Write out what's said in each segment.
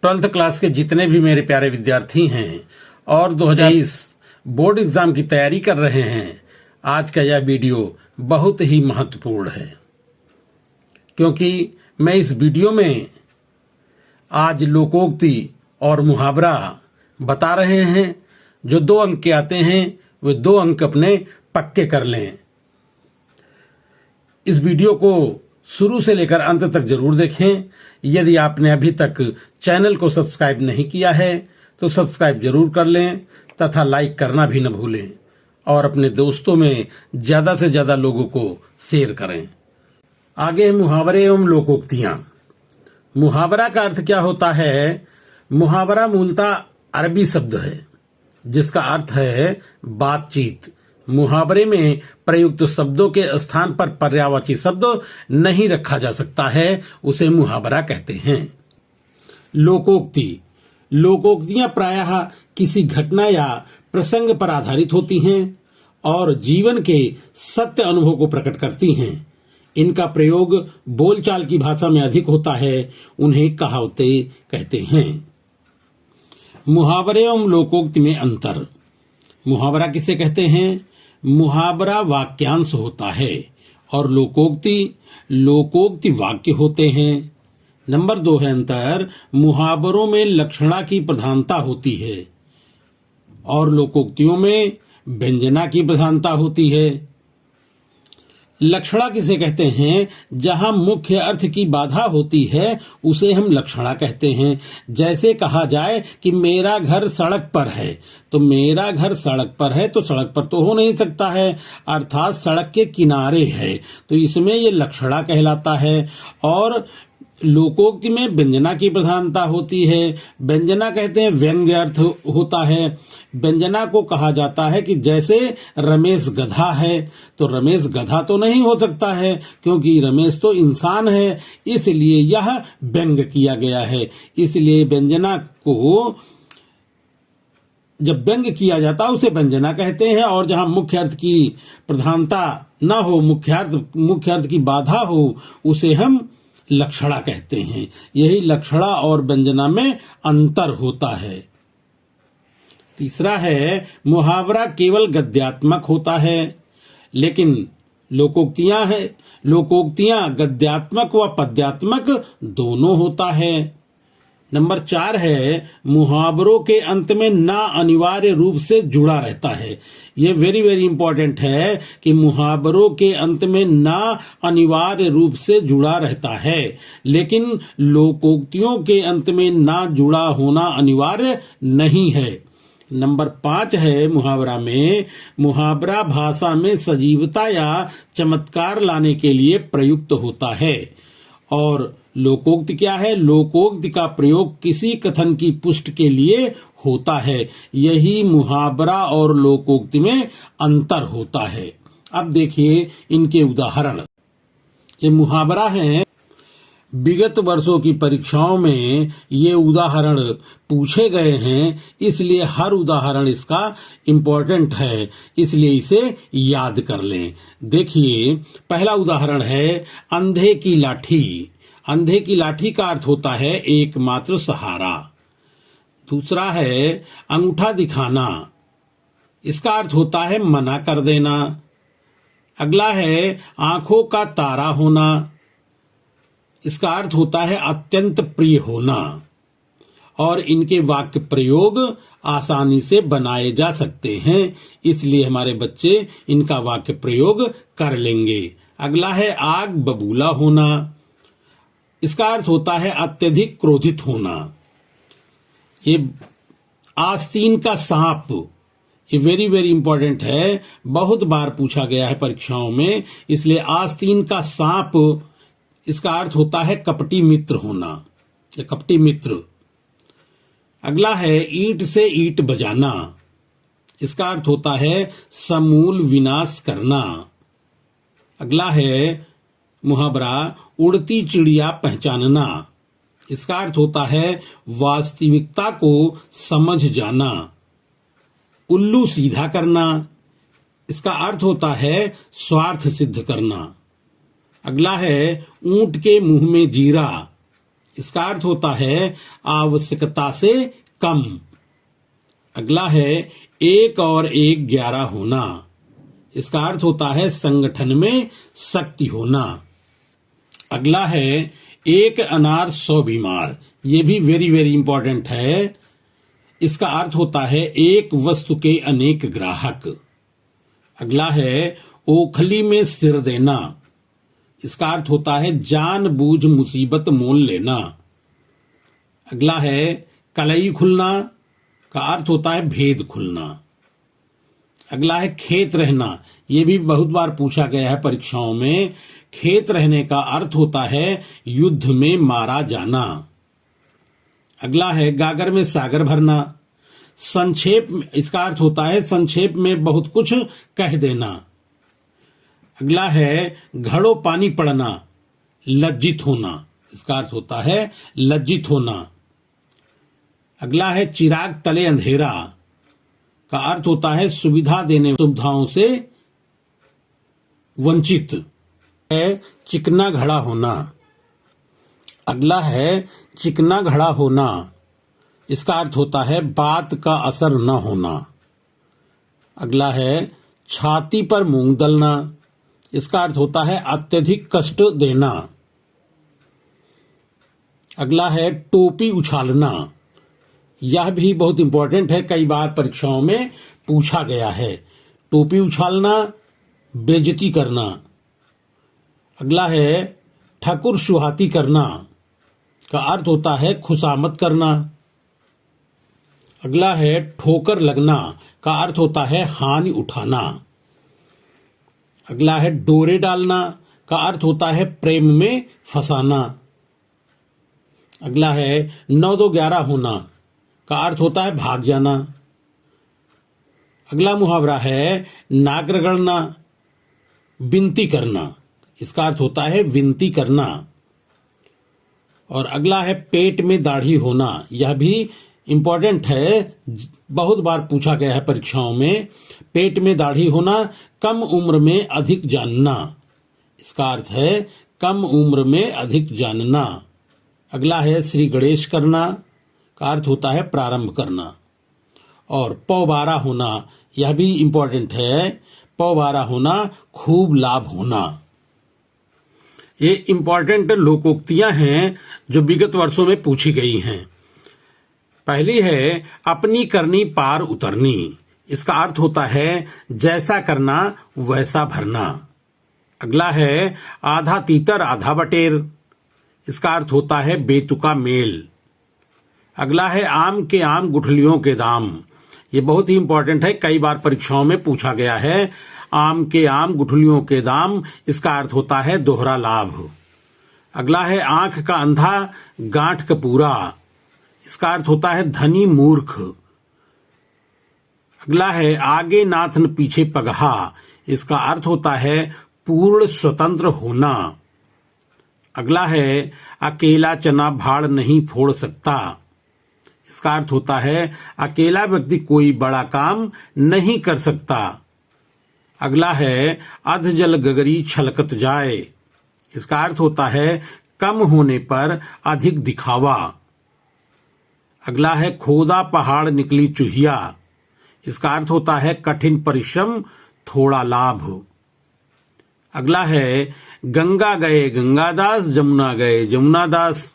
12th class के जितने भी मेरे प्यारे विद्यार्थी हैं और 2023 बोर्ड एग्जाम की तैयारी कर रहे हैं, आज का यह वीडियो बहुत ही महत्वपूर्ण है, क्योंकि मैं इस वीडियो में आज लोकोक्ति और मुहावरा बता रहे हैं। जो 2 अंक के आते हैं वे 2 अंक अपने पक्के कर लें। इस वीडियो को शुरू से लेकर अंत तक जरूर देखें। यदि आपने अभी तक चैनल को सब्सक्राइब नहीं किया है तो सब्सक्राइब जरूर कर लें तथा लाइक करना भी न भूलें और अपने दोस्तों में ज्यादा से ज्यादा लोगों को शेयर करें। आगे मुहावरे एवं लोकोक्तियां। मुहावरा का अर्थ क्या होता है? मुहावरा मूलतः अरबी शब्द है जिसका अर्थ है बातचीत। मुहावरे में प्रयुक्त शब्दों के स्थान पर पर्यायवाची शब्द नहीं रखा जा सकता है, उसे मुहावरा कहते हैं। लोकोक्ति। लोकोक्तियां प्रायः किसी घटना या प्रसंग पर आधारित होती हैं और जीवन के सत्य अनुभव को प्रकट करती हैं। इनका प्रयोग बोलचाल की भाषा में अधिक होता है, उन्हें कहावतें कहते हैं। मुहावरे एवं लोकोक्ति में अंतर। मुहावरा किसे कहते हैं? मुहावरा वाक्यांश होता है और लोकोक्ति वाक्य होते हैं। नंबर 2 है अंतर। मुहावरों में लक्षणा की प्रधानता होती है और लोकोक्तियों में व्यंजना की प्रधानता होती है। लक्षणा किसे कहते हैं? जहां मुख्य अर्थ की बाधा होती है उसे हम लक्षणा कहते हैं। जैसे कहा जाए कि मेरा घर सड़क पर है, तो मेरा घर सड़क पर है तो सड़क पर तो हो नहीं सकता है, अर्थात सड़क के किनारे है, तो इसमें ये लक्षणा कहलाता है। और लोकोक्ति में व्यंजना की प्रधानता होती है। व्यंजना कहते हैं व्यंग्य अर्थ होता है। व्यंजना को कहा जाता है कि जैसे रमेश गधा है, तो रमेश गधा तो नहीं हो सकता है क्योंकि रमेश तो इंसान है, इसलिए यह व्यंग्य किया गया है। इसलिए व्यंजना को जब व्यंग्य किया जाता है उसे व्यंजना कहते हैं। और जहां मुख्य अर्थ की प्रधानता न हो, मुख्य अर्थ की बाधा हो, उसे हम लक्षणा कहते हैं। यही लक्षणा और व्यंजना में अंतर होता है। तीसरा है मुहावरा केवल गद्यात्मक होता है, लेकिन लोकोक्तियां गद्यात्मक व पद्यात्मक दोनों होता है। नंबर 4 है मुहावरों के अंत में ना अनिवार्य रूप से जुड़ा रहता है। ये वेरी वेरी इंपॉर्टेंट है कि मुहावरों के अंत में ना अनिवार्य रूप से जुड़ा रहता है, लेकिन लोकोक्तियों के अंत में ना जुड़ा होना अनिवार्य नहीं है। नंबर 5 है मुहावरा में मुहावरा भाषा में सजीवता या चमत्कार लाने के लिए प्रयुक्त होता है। और लोकोक्ति क्या है? लोकोक्ति का प्रयोग किसी कथन की पुष्टि के लिए होता है। यही मुहावरा और लोकोक्ति में अंतर होता है। अब देखिए इनके उदाहरण। ये मुहावरा हैं। विगत वर्षों की परीक्षाओं में ये उदाहरण पूछे गए हैं, इसलिए हर उदाहरण इसका इम्पोर्टेंट है, इसलिए इसे याद कर लें। देखिए पहला उदाहरण है अंधे की लाठी। अंधे की लाठी का अर्थ होता है एकमात्र सहारा। दूसरा है अंगूठा दिखाना, इसका अर्थ होता है मना कर देना। अगला है आंखों का तारा होना, इसका अर्थ होता है अत्यंत प्रिय होना। और इनके वाक्य प्रयोग आसानी से बनाए जा सकते हैं, इसलिए हमारे बच्चे इनका वाक्य प्रयोग कर लेंगे। अगला है आग बबूला होना, इसका अर्थ होता है अत्यधिक क्रोधित होना। ये आस्तीन का सांप, ये वेरी वेरी इंपॉर्टेंट है, बहुत बार पूछा गया है परीक्षाओं में, इसलिए आस्तीन का सांप इसका अर्थ होता है कपटी मित्र होना, या कपटी मित्र। अगला है ईंट से ईंट बजाना, इसका अर्थ होता है समूल विनाश करना। अगला है मुहावरा उड़ती चिड़िया पहचानना, इसका अर्थ होता है वास्तविकता को समझ जाना। उल्लू सीधा करना, इसका अर्थ होता है स्वार्थ सिद्ध करना। अगला है ऊंट के मुंह में जीरा, इसका अर्थ होता है आवश्यकता से कम। अगला है 1 और 1 11 होना। इसका अर्थ होता है संगठन में शक्ति होना। अगला है 1 अनार 100 बीमार। ये भी वेरी वेरी इंपॉर्टेंट है। इसका अर्थ होता है एक वस्तु के अनेक ग्राहक। अगला है ओखली में सिर देना। इसका अर्थ होता है जानबूझ मुसीबत मोल लेना। अगला है कलई खुलना का अर्थ होता है भेद खुलना। अगला है खेत रहना। यह भी बहुत बार पूछा गया है परीक्षाओं में। खेत रहने का अर्थ होता है युद्ध में मारा जाना। अगला है गागर में सागर भरना। संक्षेप, इसका अर्थ होता है संक्षेप में बहुत कुछ कह देना। अगला है घड़ों पानी पड़ना, लज्जित होना। इसका अर्थ होता है लज्जित होना। अगला है चिराग तले अंधेरा का अर्थ होता है सुविधा देने सुविधाओं से वंचित है। चिकना घड़ा होना। अगला है चिकना घड़ा होना। इसका अर्थ होता है बात का असर न होना। अगला है छाती पर मूंग दलना। इसका अर्थ होता है अत्यधिक कष्ट देना। अगला है टोपी उछालना। यह भी बहुत इंपॉर्टेंट है, कई बार परीक्षाओं में पूछा गया है। टोपी उछालना, बेइज्जती करना। अगला है ठकुर सुहाती करना का अर्थ होता है खुशामद करना। अगला है ठोकर लगना का अर्थ होता है हानि उठाना। अगला है डोरे डालना का अर्थ होता है प्रेम में फंसाना। अगला है 9 2 11 होना का अर्थ होता है भाग जाना। अगला मुहावरा है नाक रगड़ना, विनती करना। इसका अर्थ होता है विनती करना। और अगला है पेट में दाढ़ी होना। यह भी इंपॉर्टेंट है, बहुत बार पूछा गया है परीक्षाओं में। पेट में दाढ़ी होना, कम उम्र में अधिक जानना। इसका अर्थ है कम उम्र में अधिक जानना। अगला है श्री गणेश करना का अर्थ होता है प्रारंभ करना। और पौबारा होना, यह भी इंपॉर्टेंट है। पौबारा होना, खूब लाभ होना। ये इंपॉर्टेंट लोकोक्तियां हैं जो विगत वर्षों में पूछी गई हैं। पहली है अपनी करनी पार उतरनी। इसका अर्थ होता है जैसा करना वैसा भरना। अगला है आधा तीतर आधा बटेर। इसका अर्थ होता है बेतुका मेल। अगला है आम के आम गुठलियों के दाम। ये बहुत ही इंपॉर्टेंट है, कई बार परीक्षाओं में पूछा गया है। आम के आम गुठलियों के दाम, इसका अर्थ होता है दोहरा लाभ। अगला है आंख का अंधा गांठ का पूरा। इसका अर्थ होता है धनी मूर्ख। अगला है आगे नाथ न पीछे पगहा। इसका अर्थ होता है पूर्ण स्वतंत्र होना। अगला है अकेला चना भाड़ नहीं फोड़ सकता। इसका अर्थ होता है अकेला व्यक्ति कोई बड़ा काम नहीं कर सकता। अगला है अध जल गगरी छलकत जाए। इसका अर्थ होता है कम होने पर अधिक दिखावा। अगला है खोदा पहाड़ निकली चूहिया। इसका अर्थ होता है कठिन परिश्रम थोड़ा लाभ। अगला है गंगा गए गंगादास जमुना गए जमुनादास।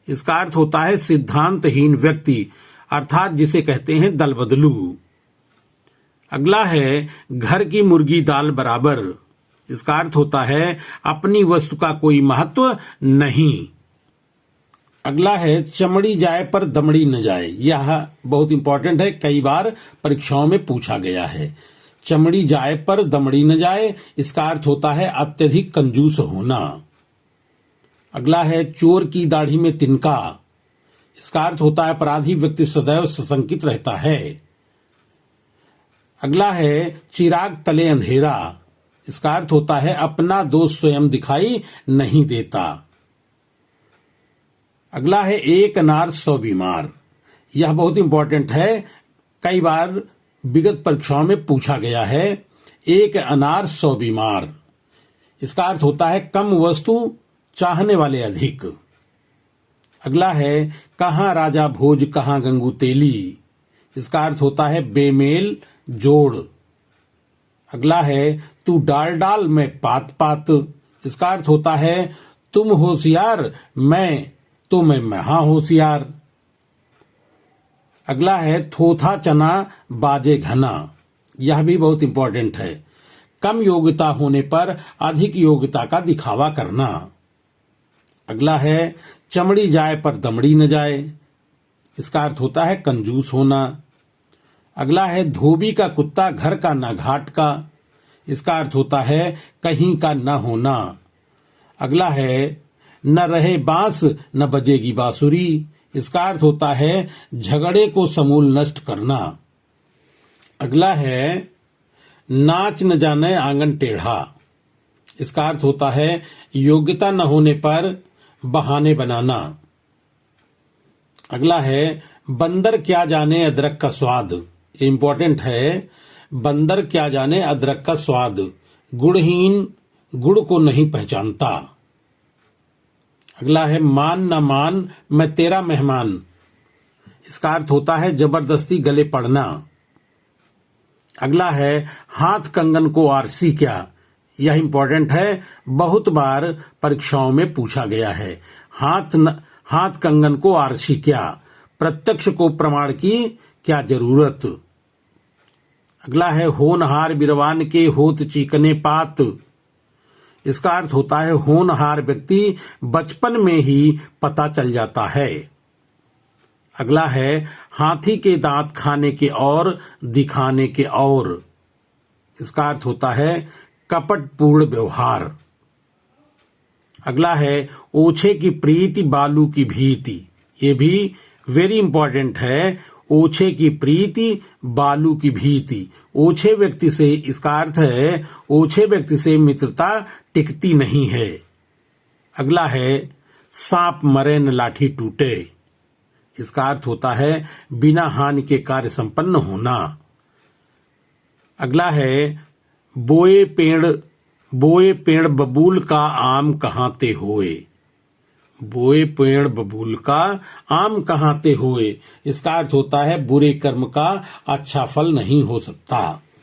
इसका अर्थ होता है सिद्धांतहीन व्यक्ति, अर्थात जिसे कहते हैं दल बदलू। अगला है घर की मुर्गी दाल बराबर। इसका अर्थ होता है अपनी वस्तु का कोई महत्व नहीं। अगला है चमड़ी जाए पर दमड़ी न जाए। यह बहुत इंपॉर्टेंट है, कई बार परीक्षाओं में पूछा गया है। चमड़ी जाए पर दमड़ी न जाए, इसका अर्थ होता है अत्यधिक कंजूस होना। अगला है चोर की दाढ़ी में तिनका। इसका अर्थ होता है अपराधी व्यक्ति सदैव सशंकित रहता है। अगला है चिराग तले अंधेरा। इसका अर्थ होता है अपना दोष स्वयं दिखाई नहीं देता। अगला है एक अनार 100 बीमार। यह बहुत इंपॉर्टेंट है, कई बार विगत परीक्षाओं में पूछा गया है। एक अनार 100 बीमार, इसका अर्थ होता है कम वस्तु चाहने वाले अधिक। अगला है कहाँ राजा भोज कहाँ गंगू तेली, इसका अर्थ होता है बेमेल जोड़। अगला है तू डाल डाल मैं पात पात, इसका अर्थ होता है तुम होशियार मैं महा होशियार। अगला है थोथा चना बाजे घना, यह भी बहुत इंपॉर्टेंट है, कम योग्यता होने पर अधिक योग्यता का दिखावा करना। अगला है चमड़ी जाए पर दमड़ी न जाए, इसका अर्थ होता है कंजूस होना। अगला है धोबी का कुत्ता घर का न घाट का, इसका अर्थ होता है कहीं का न होना। अगला है न रहे बांस न बजेगी बांसुरी, इसका अर्थ होता है झगड़े को समूल नष्ट करना। अगला है नाच न जाने आंगन टेढ़ा, इसका अर्थ होता है योग्यता न होने पर बहाने बनाना। अगला है बंदर क्या जाने अदरक का स्वाद, ये इंपॉर्टेंट है, बंदर क्या जाने अदरक का स्वाद, गुड़हीन गुड़ को नहीं पहचानता। अगला है मान न मान मैं तेरा मेहमान, इसका अर्थ होता है जबरदस्ती गले पड़ना। अगला है हाथ कंगन को आरसी क्या, यह इंपॉर्टेंट है, बहुत बार परीक्षाओं में पूछा गया है। हाथ कंगन को आरसी क्या, प्रत्यक्ष को प्रमाण की क्या जरूरत। अगला है होनहार बिरवान के होत चीकने पात, इसका अर्थ होता है होनहार व्यक्ति बचपन में ही पता चल जाता है। अगला है हाथी के दांत खाने के और दिखाने के और, इसका अर्थ होता है कपटपूर्ण व्यवहार। अगला है ओछे की प्रीति बालू की भीति, ये भी वेरी इंपॉर्टेंट है, ओछे की प्रीति बालू की भीति, ओछे व्यक्ति से, इसका अर्थ है ओछे व्यक्ति से मित्रता टिकती नहीं है। अगला है सांप मरे न लाठी टूटे, इसका अर्थ होता है बिना हानि के कार्य संपन्न होना। अगला है बोए पेड़ बबूल का आम कहाँ ते होए, बोए पेड़ बबूल का आम कहाँ ते होए, इसका अर्थ होता है बुरे कर्म का अच्छा फल नहीं हो सकता।